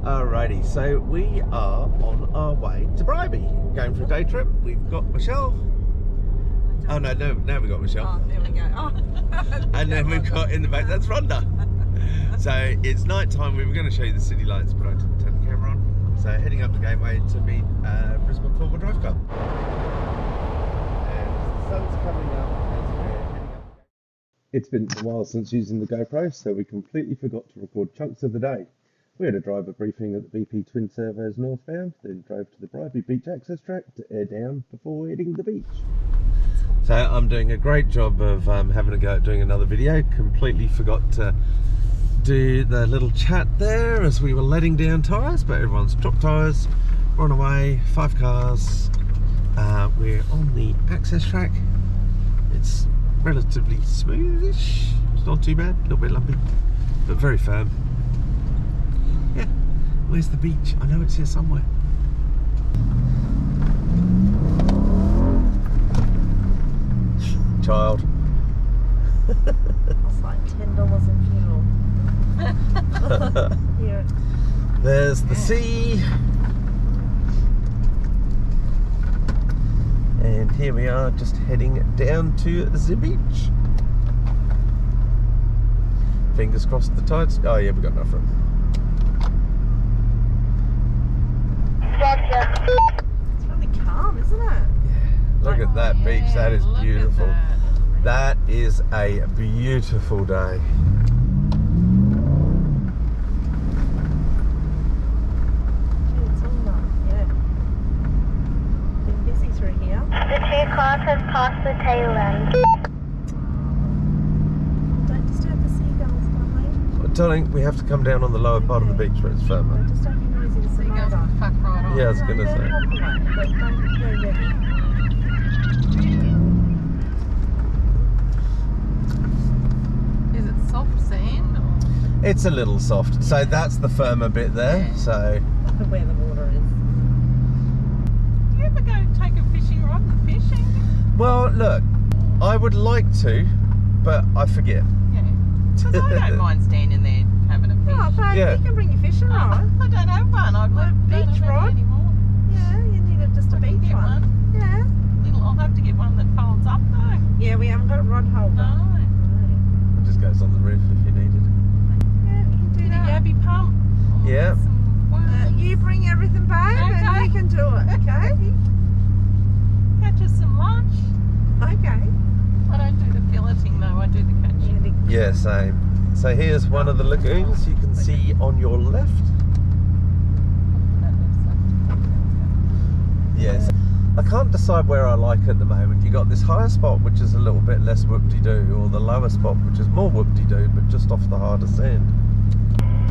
Alrighty, so we are on our way to Bribie, going for a day trip. We've got Michelle. Oh no, now we've got Michelle. Oh, there we go. Oh. And then we've got in the back, that's Rhonda. So it's night time. We were going to show you the city lights, but I didn't turn the camera on. So heading up the gateway to meet Brisbane 4WD Drive Club. And the sun's coming up as we're heading up. It's been a while since using the GoPro, so we completely forgot to record chunks of the day. We had a driver briefing at the BP Twin Servos northbound, then drove to the Bribie beach access track to air down before hitting the beach. So I'm doing a great job of having a go at doing another video. Completely forgot to do the little chat there as we were letting down tyres, but everyone's dropped tyres. We're on our way, 5 cars. We're on the access track. It's relatively smoothish. It's not too bad, a little bit lumpy, but very firm. Yeah, where's the beach? I know it's here somewhere. Child. It's like $10 in fuel. Here. There's the sea. And here we are, just heading down to the beach. Fingers crossed the tides. Oh yeah, we got enough room. It's really calm, isn't it? Yeah, look at that beach. That is beautiful. That is a beautiful day. It's all right, yeah. Been busy through here. The 2 cars have passed the tail end. Don't disturb the seagulls, darling. Well, darling, we have to come down on the lower part of the beach where it's firmer. Just don't be noisy with the seagulls. Fuck right on. Yeah, I was going to say. Walk away, but don't go ready. Is it soft sand? Or? It's a little soft. So that's the firmer bit there. Yeah. So Where the water is. Do you ever go take a fishing rod and fishing? well, look, I would like to, but I forget. Yeah. Because I don't mind standing there having a fish. Oh, babe, Yeah. you can bring your fishing Oh, rod. I don't have one. I've got A beach rod? anymore. Yeah, you needed just a I can beach get one. Yeah. I'll have to get one that folds up though. Yeah, we haven't got a rod holder. No. It just goes on the roof if you need it. Yeah, we can do Get a that. yabby pump. Or Yeah. some worms. You bring everything, babe, and Okay. we can do it, okay? Catch us some lunch. Okay. I don't do the filleting though, I do the catching. Yeah, same. So here's one of the lagoons you can see on your left. Yes. I can't decide where I like at the moment. You got this higher spot which is a little bit less whoop-de-doo, or the lower spot which is more whoop-de-doo but just off the harder sand.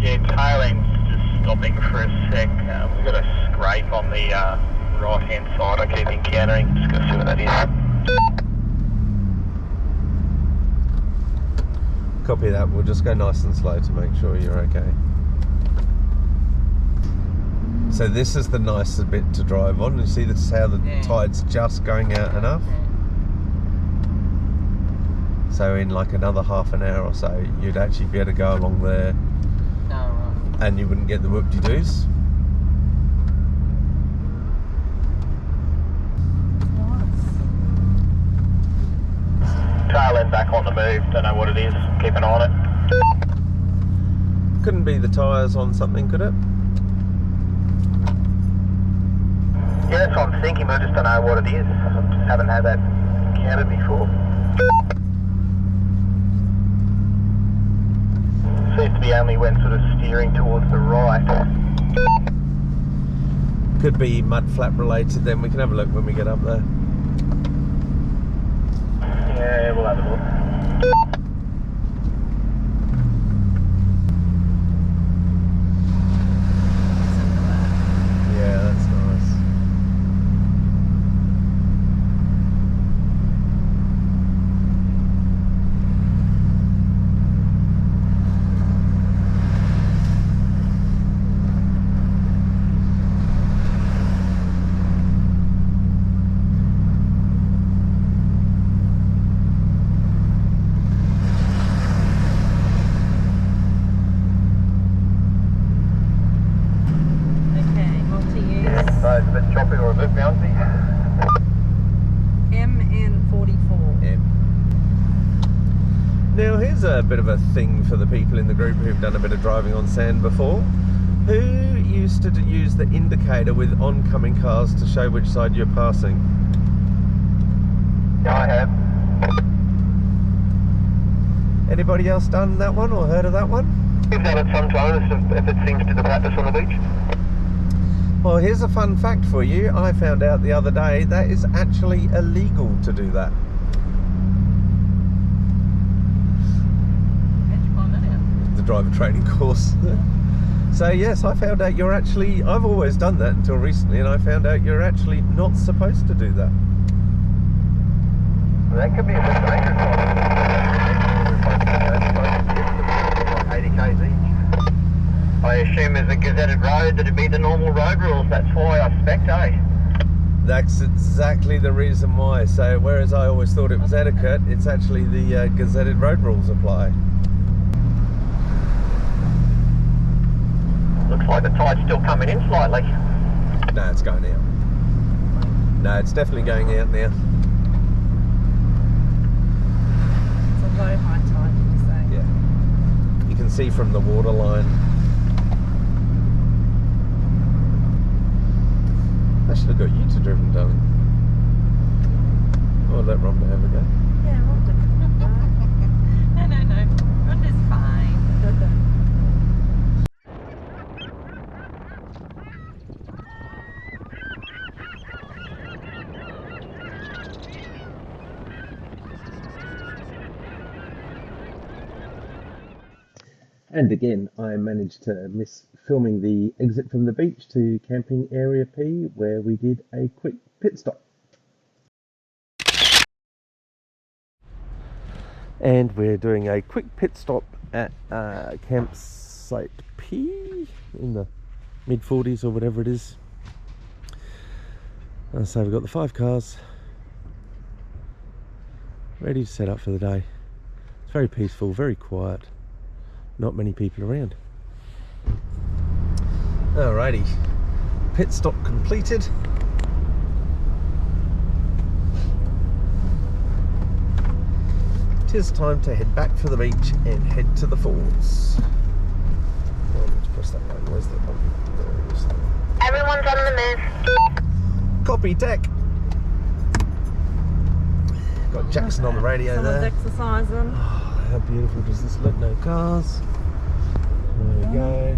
Yeah, tailing's just stopping for a sec. We've got a scrape on the right hand side I keep encountering. Just going to see what that is. Copy that. We'll just go nice and slow to make sure you're okay. So this is the nicer bit to drive on. You see this how the tide's just going out enough. So in like another half an hour or so, you'd actually be able to go along there, No, right. and you wouldn't get the whoop-de-doos. Tail end back on the move. Don't know what it is. Keep an eye on it. Couldn't be the tyres on something, could it? Yeah, that's what I'm thinking, but I just don't know what it is. I just haven't had that encountered before. Seems to be only when sort of steering towards the right. Could be mud flap related. Then we can have a look when we get up there. Yeah, we'll have a look. Yeah, that's nice. Now here's a bit of a thing for the people in the group who've done a bit of driving on sand before. Who used to use the indicator with oncoming cars to show which side you're passing? Yeah, I have. Anybody else done that one or heard of that one? We've done it sometimes if it seems to develop us on the beach. Well, here's a fun fact for you. I found out the other day that is actually illegal to do that. How'd you find that out? The driver training course. So yes, I found out you're actually, I've always done that until recently, and I found out you're actually not supposed to do that. Well, that could be a bit dangerous. 80 k's each. I assume as a gazetted road that'd be the normal road rules. That's why I spec'd, eh? That's exactly the reason why. So whereas I always thought it was etiquette, it's actually the gazetted road rules apply. Looks like the tide's still coming in slightly. No, it's going out. No, it's definitely going out now. It's a low high tide, did you say? Yeah. You can see from the water line. I should have got you to driven, darling. Or let Rhonda have a go. Yeah, we'll do No, no, no. Rhonda's fine. And again, I managed to miss filming the exit from the beach to camping area P, where we did a quick pit stop. And we're doing a quick pit stop at campsite P in the mid-40s or whatever it is. So we've got the 5 cars ready to set up for the day. It's very peaceful, very quiet. Not many people around. Alrighty, pit stop completed. It is time to head back for the beach and head to the falls. Oh, let's press that button. Where's that button? There it is. Everyone's on the move. Copy, tech. Got Jackson on the radio Someone's there. exercising. Oh, how beautiful does this look? No cars. There we go.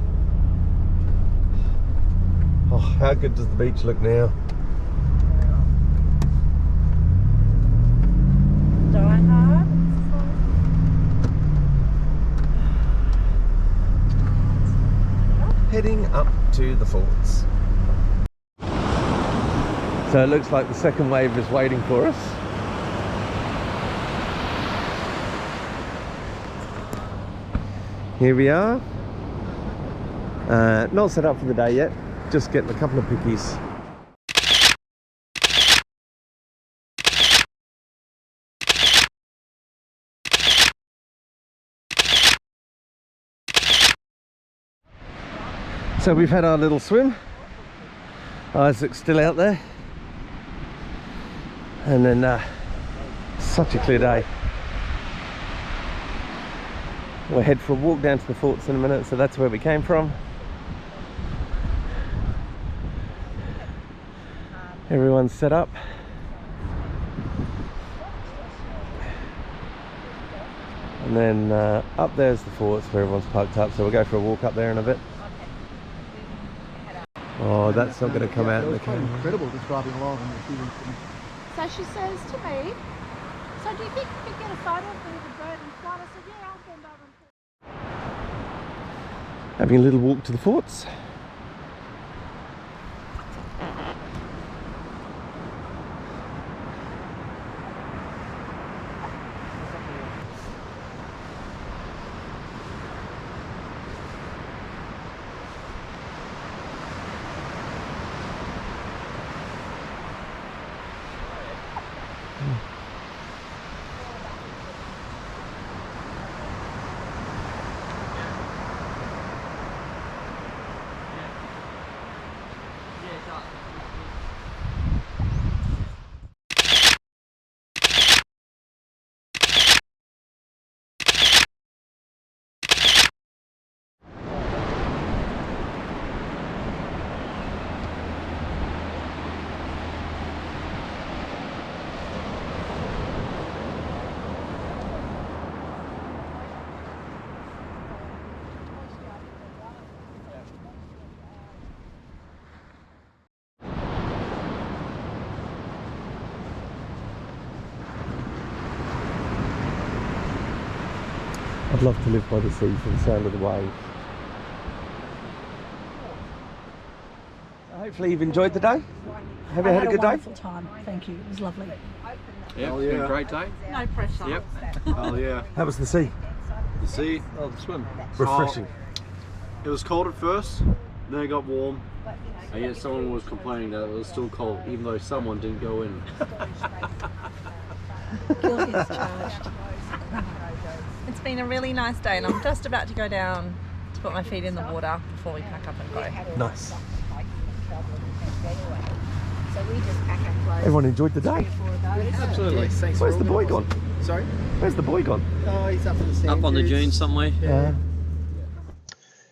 Oh, how good does the beach look now? Die hard. Heading up to the falls. So it looks like the second wave is waiting for us. Here we are. Not set up for the day yet, just getting a couple of pickies. So we've had our little swim. Isaac's still out there. And then such a clear day. We'll head for a walk down to the forts in a minute, so that's where we came from. Everyone's set up. And then up there's the forts where everyone's parked up, so we'll go for a walk up there in a bit. Oh, that's not going to come out in the camera. Incredible just driving along and receiving. So she says to me, so do you think you could get a photo of me with the bird and flight? I said, yeah, I'll bend over and Having a little walk to the forts. I'd love to live by the sea for the sound of the waves. Hopefully you've enjoyed the day. Have you had a good day? Wonderful time. Thank you. It was lovely. Yeah, it's been a great day. No pressure. Yep. Oh yeah. How was the sea? The sea, oh the swim. Refreshing. It was cold at first, then it got warm. And yet someone was complaining that it was still cold, even though someone didn't go in. Guilty as charged. It's been a really nice day, and I'm just about to go down to put my feet in the water before we pack up and go. Nice. So we just pack our clothes. Everyone enjoyed the day. Absolutely. Thanks. Where's the boy gone? Sorry? Where's the boy gone? Oh, he's up in the sand Up on the dunes. dunes somewhere. Yeah.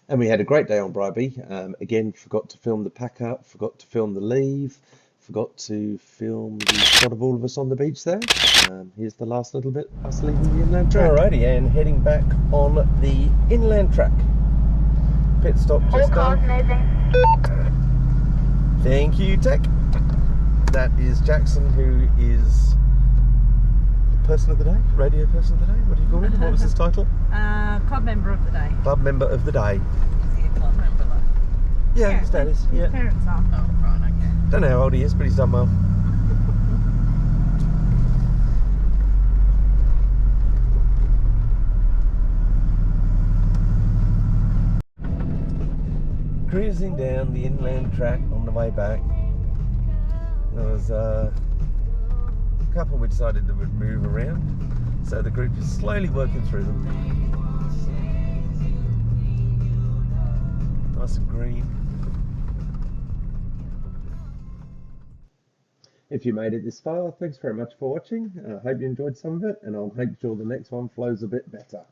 And we had a great day on Bribie. Again, forgot to film the pack up, forgot to film the leave, forgot to film the shot of all of us on the beach there. Here's the last little bit, us leaving the inland track. Alrighty, and heading back on the inland track. Pit stop just done. Thank you, Tech. That is Jackson, who is the person of the day, radio person of the day. What do you call him? What was his title? Club member of the day. Club member of the day. Is he a club member though? Yeah, his dad is. Yeah. Parents are. Oh, right, okay. Don't know how old he is, but he's done well. Cruising down the inland track on the way back. There was a couple we decided that would move around, so the group is slowly working through them. Nice and green. If you made it this far, thanks very much for watching. I hope you enjoyed some of it, and I'll make sure the next one flows a bit better.